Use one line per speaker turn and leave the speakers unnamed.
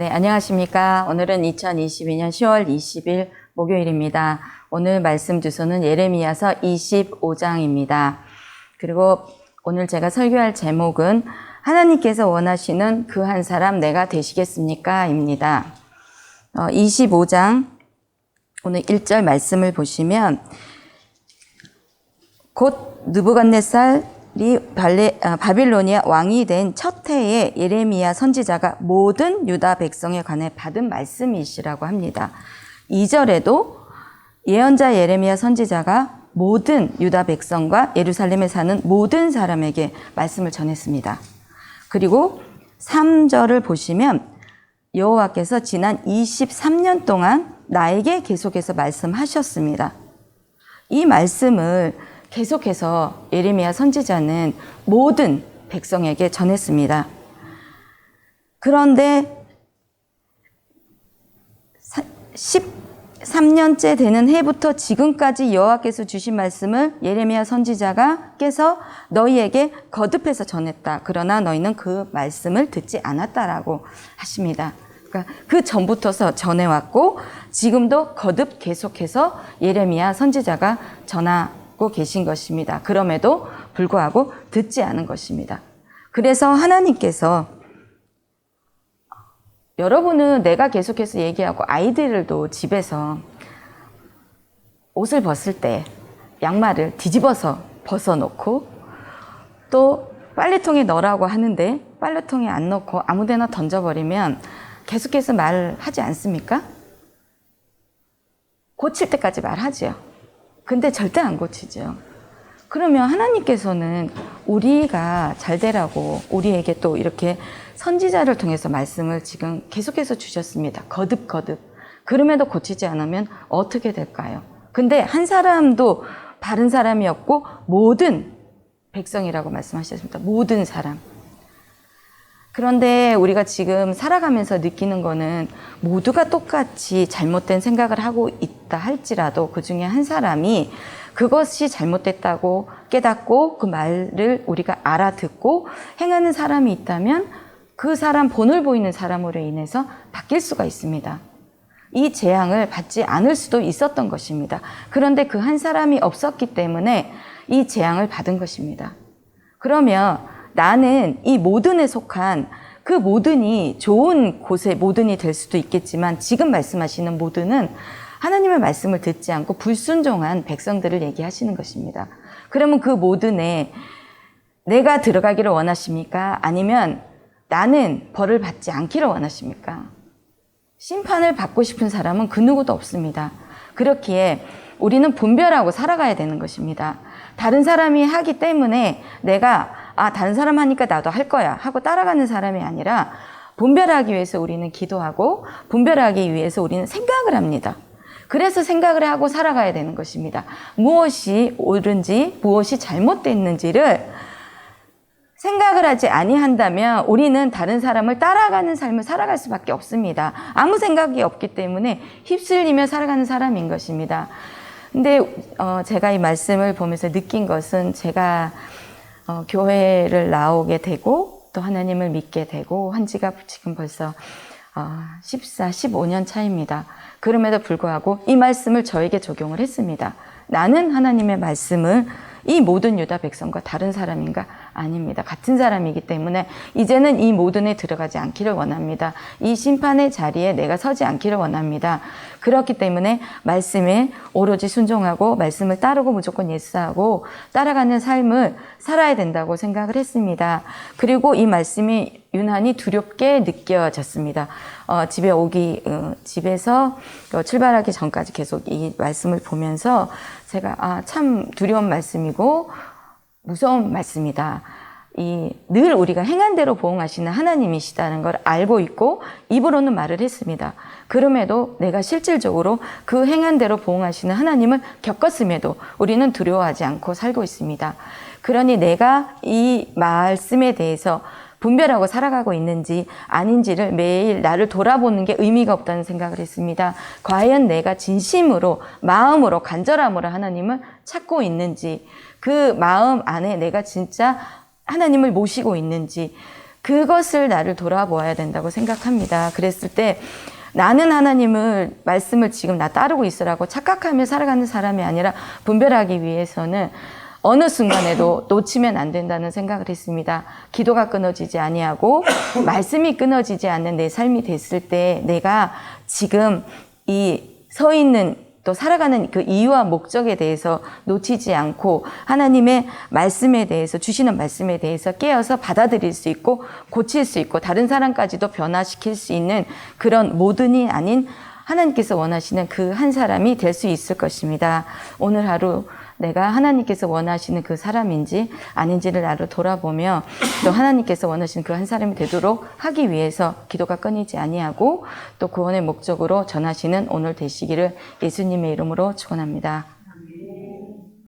네, 안녕하십니까. 오늘은 2022년 10월 20일 목요일입니다. 오늘 말씀 주소는 예레미야서 25장입니다. 그리고 오늘 제가 설교할 제목은 하나님께서 원하시는 그 한 사람 내가 되시겠습니까? 입니다. 25장 오늘 1절 말씀을 보시면 곧 느부갓네살이 바빌로니아 왕이 된 첫 해에 예레미야 선지자가 모든 유다 백성에 관해 받은 말씀이시라고 합니다. 2절에도 예언자 예레미야 선지자가 모든 유다 백성과 예루살렘에 사는 모든 사람에게 말씀을 전했습니다. 그리고 3절을 보시면 여호와께서 지난 23년 동안 나에게 계속해서 말씀하셨습니다. 이 말씀을 계속해서 예레미야 선지자는 모든 백성에게 전했습니다. 그런데 13년째 되는 해부터 지금까지 여호와께서 주신 말씀을 예레미야 선지자께서 너희에게 거듭해서 전했다. 그러나 너희는 그 말씀을 듣지 않았다라고 하십니다. 그러니까 그 전부터 전해왔고 지금도 거듭 계속해서 예레미야 선지자가 전하고 계신 것입니다. 그럼에도 불구하고 듣지 않은 것입니다. 그래서 하나님께서 여러분은 내가 계속해서 얘기하고 아이들도 집에서 옷을 벗을 때 양말을 뒤집어서 벗어놓고 또 빨래통에 넣으라고 하는데 빨래통에 안 넣고 아무데나 던져버리면 계속해서 말하지 않습니까? 고칠 때까지 말하죠. 근데 절대 안 고치죠. 그러면 하나님께서는 우리가 잘 되라고 우리에게 또 이렇게 선지자를 통해서 말씀을 지금 계속해서 주셨습니다. 거듭. 그럼에도 고치지 않으면 어떻게 될까요? 근데 한 사람도 바른 사람이었고 모든 백성이라고 말씀하셨습니다. 모든 사람. 그런데 우리가 지금 살아가면서 느끼는 거는 모두가 똑같이 잘못된 생각을 하고 있다 할지라도 그 중에 한 사람이 그것이 잘못됐다고 깨닫고 그 말을 우리가 알아듣고 행하는 사람이 있다면 그 사람 본을 보이는 사람으로 인해서 바뀔 수가 있습니다. 이 재앙을 받지 않을 수도 있었던 것입니다. 그런데 그 한 사람이 없었기 때문에 이 재앙을 받은 것입니다. 그러면 나는 이 모든에 속한 그 모든이 좋은 곳의 모든이 될 수도 있겠지만 지금 말씀하시는 모든은 하나님의 말씀을 듣지 않고 불순종한 백성들을 얘기하시는 것입니다. 그러면 그 모든에 내가 들어가기를 원하십니까? 아니면 나는 벌을 받지 않기를 원하십니까? 심판을 받고 싶은 사람은 그 누구도 없습니다. 그렇기에 우리는 분별하고 살아가야 되는 것입니다. 다른 사람이 하기 때문에 내가 다른 사람 하니까 나도 할 거야 하고 따라가는 사람이 아니라 분별하기 위해서 우리는 기도하고 분별하기 위해서 우리는 생각을 합니다. 그래서 생각을 하고 살아가야 되는 것입니다. 무엇이 옳은지 무엇이 잘못됐는지를 생각을 하지 아니한다면 우리는 다른 사람을 따라가는 삶을 살아갈 수밖에 없습니다. 아무 생각이 없기 때문에 휩쓸리며 살아가는 사람인 것입니다. 근데 제가 이 말씀을 보면서 느낀 것은 제가 교회를 나오게 되고 또 하나님을 믿게 되고 한 지가 지금 벌써 15년 차입니다. 그럼에도 불구하고 이 말씀을 저에게 적용을 했습니다. 나는 하나님의 말씀을 이 모든 유다 백성과 다른 사람인가? 아닙니다. 같은 사람이기 때문에 이제는 이 모든에 들어가지 않기를 원합니다. 이 심판의 자리에 내가 서지 않기를 원합니다. 그렇기 때문에 말씀에 오로지 순종하고 말씀을 따르고 무조건 예스하고 따라가는 삶을 살아야 된다고 생각을 했습니다. 그리고 이 말씀이 유난히 두렵게 느껴졌습니다. 집에서 출발하기 전까지 계속 이 말씀을 보면서 제가 참 두려운 말씀이고 무서운 말씀이다. 늘 우리가 행한 대로 보응하시는 하나님이시다는 걸 알고 있고 입으로는 말을 했습니다. 그럼에도 내가 실질적으로 그 행한 대로 보응하시는 하나님을 겪었음에도 우리는 두려워하지 않고 살고 있습니다. 그러니 내가 이 말씀에 대해서 분별하고 살아가고 있는지 아닌지를 매일 나를 돌아보는 게 의미가 없다는 생각을 했습니다. 과연 내가 진심으로 마음으로 간절함으로 하나님을 찾고 있는지 그 마음 안에 내가 진짜 하나님을 모시고 있는지 그것을 나를 돌아보아야 된다고 생각합니다. 그랬을 때 나는 하나님을 말씀을 지금 나 따르고 있으라고 착각하며 살아가는 사람이 아니라 분별하기 위해서는 어느 순간에도 놓치면 안 된다는 생각을 했습니다. 기도가 끊어지지 아니하고 말씀이 끊어지지 않는 내 삶이 됐을 때 내가 지금 이 서 있는 또 살아가는 그 이유와 목적에 대해서 놓치지 않고 하나님의 말씀에 대해서 주시는 말씀에 대해서 깨어서 받아들일 수 있고 고칠 수 있고 다른 사람까지도 변화시킬 수 있는 그런 모든이 아닌 하나님께서 원하시는 그 한 사람이 될 수 있을 것입니다. 오늘 하루 내가 하나님께서 원하시는 그 사람인지 아닌지를 나를 돌아보며 또 하나님께서 원하시는 그 한 사람이 되도록 하기 위해서 기도가 끊이지 아니하고 또 구원의 목적으로 전하시는 오늘 되시기를 예수님의 이름으로 축원합니다.